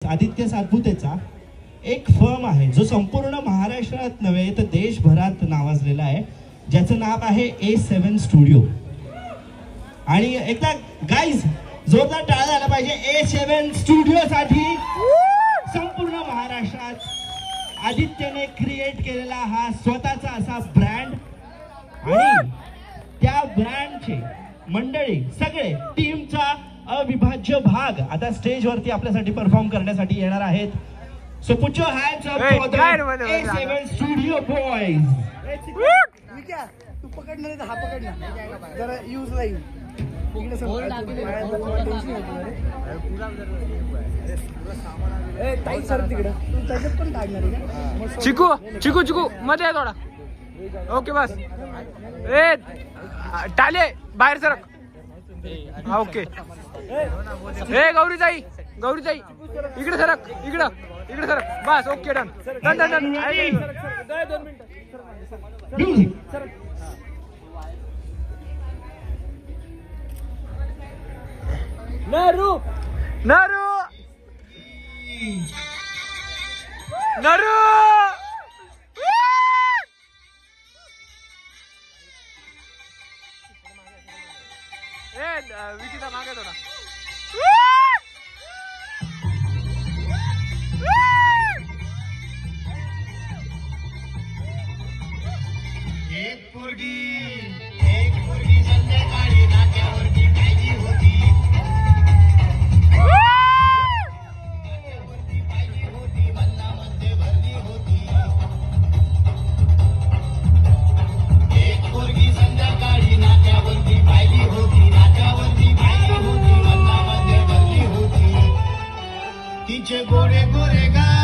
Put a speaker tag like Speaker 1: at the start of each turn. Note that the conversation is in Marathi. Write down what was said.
Speaker 1: आदित्य सातपुतेचा एक फर्म आहे जो संपूर्ण महाराष्ट्रात नव्हे तर देशभरात नावाजलेला आहे, ज्याचं नाव आहे A7 स्टुडिओ. आणि एकदा गाईज जोरदार टाळ्या झाला पाहिजे A7 स्टुडिओ साठी. संपूर्ण महाराष्ट्रात आदित्यने क्रिएट केलेला हा स्वतःचा असा ब्रँड, आणि त्या ब्रँडचे मंडळी सगळे टीमचा अविभाज्य भाग आता स्टेज वरती आपल्यासाठी परफॉर्म करण्यासाठी येणार आहेत. So put your hands up for the A7 studio boys.
Speaker 2: तू पकडणार हा पकडणार जरा यूज लाईन
Speaker 3: चिकू चिकू चिकू मध्ये आहे थोडा. ओके बस. ए टाले बाहेर सरक. ओके. ए गौरीताई इकडे सरक, इकडे सरक. बस okay. Done done done done. 2 मिनिट. नरू नरू नरू. विकीचा मागे थोडा.
Speaker 1: एक पोरगी संध्याकाळी नाक्यावरती पाहिली होती. मल्लामध्ये भरली होती. एक पोरगी संध्याकाळी नाक्यावरती पाहिली होती. मल्लामध्ये भरली होती. तिचे गोरे गोरे गाल